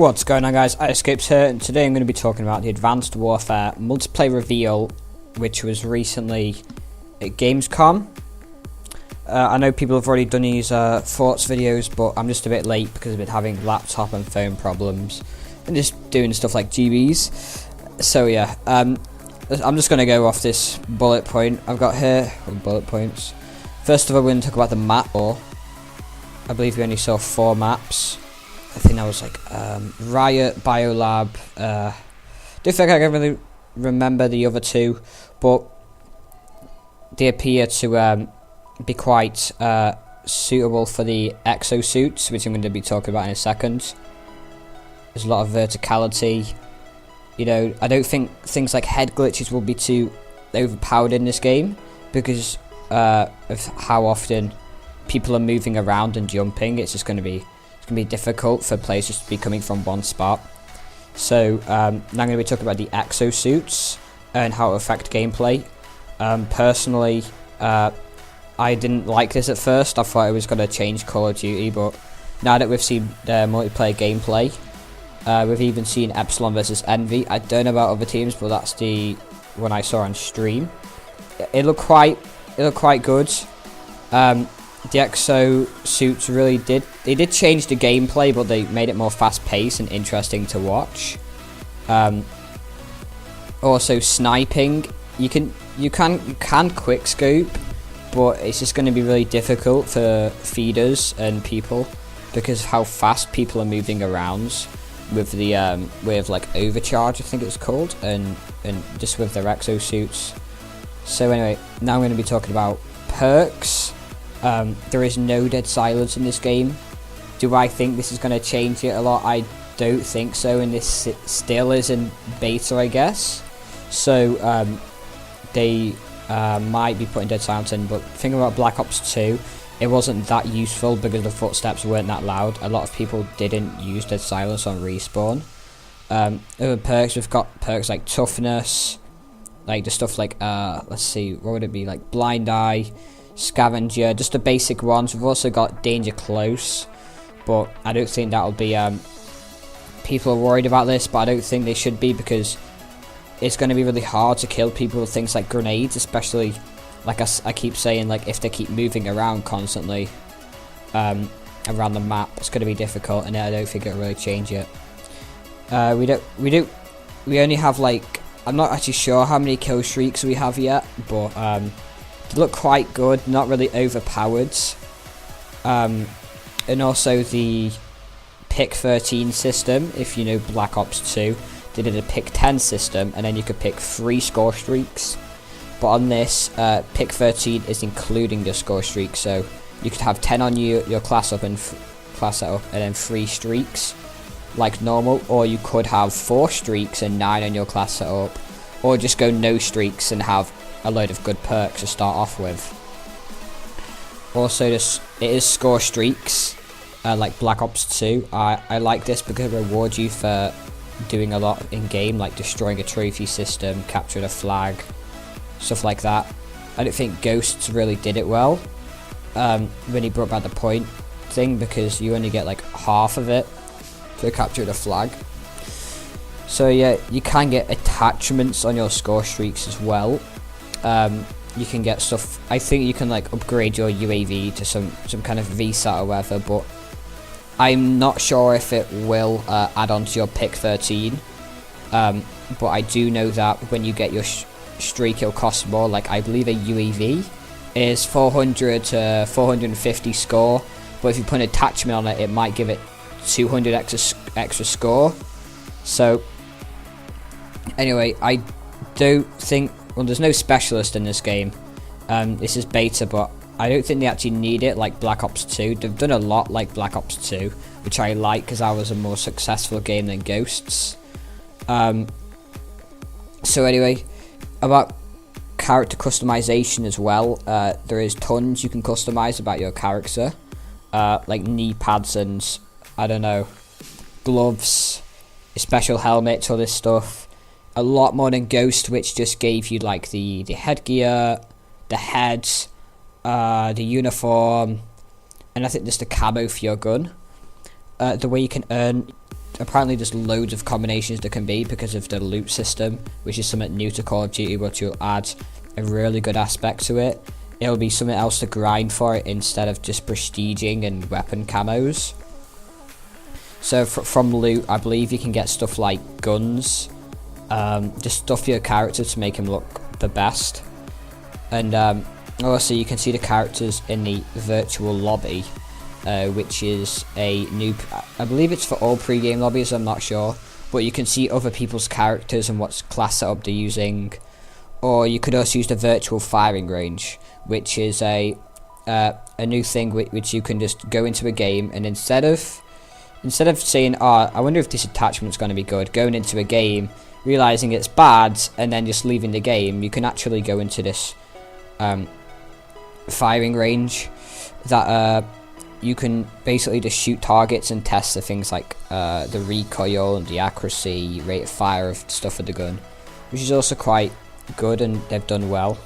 What's going on, guys? iEscapes here, and today I'm going to be talking about the Advanced Warfare multiplayer reveal, which was recently at Gamescom. I know people have already done these thoughts videos, but I'm just a bit late because I've been having laptop and phone problems and just doing stuff like GBs. So yeah, I'm just going to go off this bullet point I've got here, bullet points. First of all, we're going to talk about the map, or I believe we only saw 4 maps. I think that was like Riot, Biolab. Don't think I can really remember the other 2, but they appear to be quite suitable for the exosuits, which I'm going to be talking about in a second. There's a lot of verticality. You know, I don't think things like head glitches will be too overpowered in this game because of how often people are moving around and jumping. It's just going to be difficult for players just to be coming from one spot. So now I'm going to be talking about the exosuits and how it affect gameplay. Personally, I didn't like this at first. I thought it was going to change Call of Duty, but now that we've seen the multiplayer gameplay, we've even seen Epsilon versus Envy. I don't know about other teams, but that's the one I saw on stream. It looked quite good. The exo suits really did change the gameplay, but they made it more fast-paced and interesting to watch. Also, sniping, you can quick scope, but it's just going to be really difficult for feeders and people because of how fast people are moving around with the with like overcharge, I think it's called, and just with their exo suits. So anyway, now I'm going to be talking about perks. There is no dead silence in this game. Do I think this is going to change it a lot? I don't think so, and this still is in beta, I guess. So they might be putting dead silence in, but thinking about Black Ops 2, it wasn't that useful because the footsteps weren't that loud. A lot of people didn't use dead silence on respawn. Other perks, we've got perks like toughness, like the stuff like, let's see, what would it be, like blind eye, scavenger, just the basic ones. We've also got danger close, but I don't think that'll be people are worried about this, but I don't think they should be because it's going to be really hard to kill people with things like grenades, especially like I keep saying, like if they keep moving around constantly around the map, it's going to be difficult, and I don't think it'll really change it. We only have, like, I'm not actually sure how many kill streaks we have yet, but they look quite good, not really overpowered. And also the pick 13 system, if you know Black Ops 2, they did a pick 10 system, and then you could pick 3 score streaks. But on this, pick 13 is including your score streak, so you could have 10 on your class setup, and then 3 streaks like normal, or you could have 4 streaks and 9 on your class setup, or just go no streaks and have a load of good perks to start off with. Also, it is score streaks, like Black Ops 2. I like this because it rewards you for doing a lot in game, like destroying a trophy system, capturing a flag, stuff like that. I don't think Ghosts really did it well when he brought back the point thing, because you only get like half of it to capture the flag. So yeah, you can get attachments on your score streaks as well. You can get stuff, I think you can like upgrade your UAV to some kind of VSAT or whatever, but I'm not sure if it will add on to your pick 13. But I do know that when you get your streak, it'll cost more. Like, I believe a UAV is 400 to 450 score, but if you put an attachment on it, it might give it 200 extra score. So anyway, I don't think, well, there's no specialist in this game. This is beta, but I don't think they actually need it like Black Ops 2. They've done a lot like Black Ops 2, which I like because that was a more successful game than Ghosts. So anyway, about character customization as well, there is tons you can customize about your character, like knee pads and, I don't know, gloves, a special helmet, all this stuff. A lot more than Ghost, which just gave you like the headgear, the head, the uniform, and I think just the camo for your gun. The way you can earn apparently there's loads of combinations there can be because of the loot system, which is something new to Call of Duty, which will add a really good aspect to it. It'll be something else to grind for it instead of just prestiging and weapon camos. So from loot, I believe you can get stuff like guns, just stuff for your character to make him look the best. And also you can see the characters in the virtual lobby, which is a new, I believe it's for all pre-game lobbies, I'm not sure, but you can see other people's characters and what class setup they're using. Or you could also use the virtual firing range, which is a new thing which you can just go into a game, and instead of saying, oh, I wonder if this attachment's going to be good, going into a game, realizing it's bad, and then just leaving the game, you can actually go into this firing range that you can basically just shoot targets and test the things like the recoil and the accuracy, rate of fire of stuff with the gun, which is also quite good, and they've done well.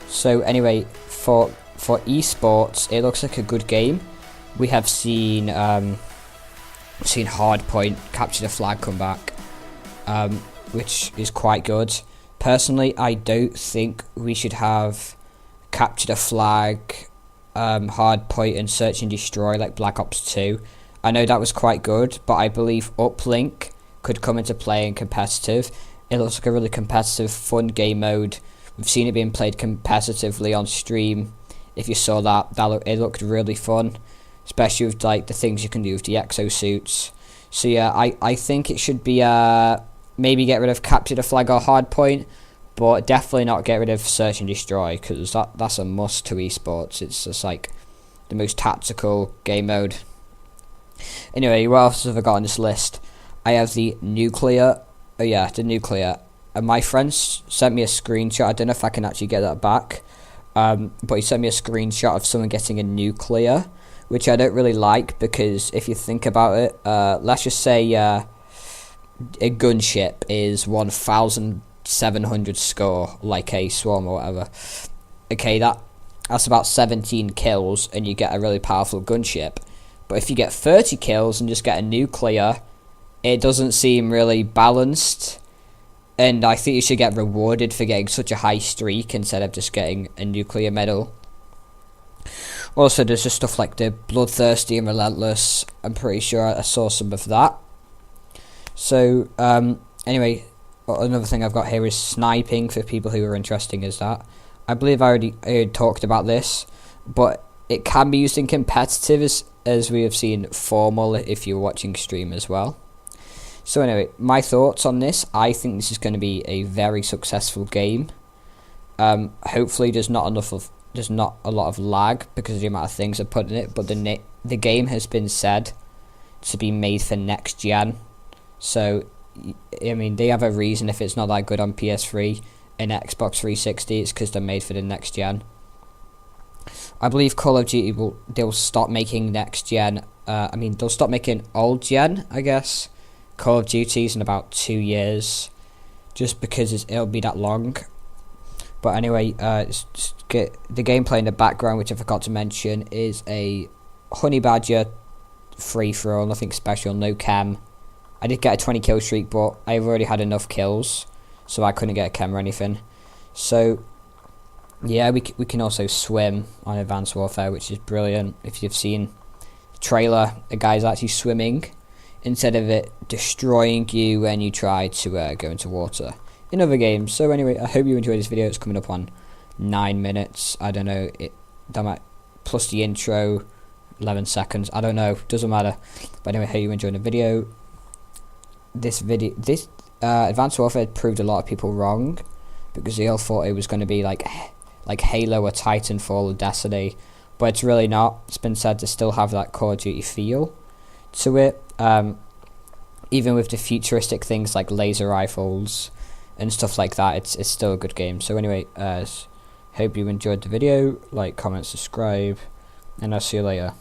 So anyway, for esports, it looks like a good game. We have seen Hardpoint Capture the Flag come back, which is quite good. Personally, I don't think we should have Capture the Flag, Hardpoint and Search and Destroy like Black Ops 2. I know that was quite good, but I believe Uplink could come into play in competitive. It looks like a really competitive, fun game mode. We've seen it being played competitively on stream. If you saw that, it looked really fun, especially with like the things you can do with the exosuits. So yeah, I think it should be maybe get rid of Capture the Flag or Hardpoint, but definitely not get rid of Search and Destroy, because that's a must to esports. It's just like the most tactical game mode. Anyway, what else have I got on this list? I have the Nuclear. Oh yeah, the Nuclear. And my friend sent me a screenshot. I don't know if I can actually get that back. But he sent me a screenshot of someone getting a Nuclear, which I don't really like, because if you think about it, let's just say a gunship is 1,700 score, like a Swarm or whatever. Okay, that's about 17 kills, and you get a really powerful gunship. But if you get 30 kills and just get a Nuclear, it doesn't seem really balanced, and I think you should get rewarded for getting such a high streak instead of just getting a Nuclear medal. Also, there's just stuff like the Bloodthirsty and Relentless. I'm pretty sure I saw some of that. So, anyway, another thing I've got here is sniping, for people who are interested in that. I believe I already talked about this, but it can be used in competitive, as we have seen formal if you're watching stream as well. So anyway, my thoughts on this: I think this is going to be a very successful game. Hopefully, there's not a lot of lag because of the amount of things I put in it. But the game has been said to be made for next gen, so I mean they have a reason if it's not that good on PS3 and Xbox 360. It's because they're made for the next gen. I believe Call of Duty they'll stop making next gen. They'll stop making old gen, I guess. Call of Duty's in about 2 years, just because it'll be that long. But anyway, the gameplay in the background, which I forgot to mention, is a Honey Badger free for all, nothing special, no chem. I did get a 20 kill streak, but I've already had enough kills, so I couldn't get a chem or anything. So yeah, we can also swim on Advanced Warfare, which is brilliant. If you've seen the trailer, the guy's actually swimming instead of it destroying you when you try to go into water in other games. So anyway, I hope you enjoyed this video. It's coming up on 9 minutes. I don't know, that might, plus the intro, 11 seconds. I don't know, doesn't matter. But anyway, I hope you enjoyed the video. This Advanced Warfare proved a lot of people wrong, because they all thought it was going to be like Halo or Titanfall or Destiny, but it's really not. It's been said to still have that Call of Duty feel to it, even with the futuristic things like laser rifles and stuff like that. It's still a good game. So anyway, hope you enjoyed the video. Like, comment, subscribe, and I'll see you later.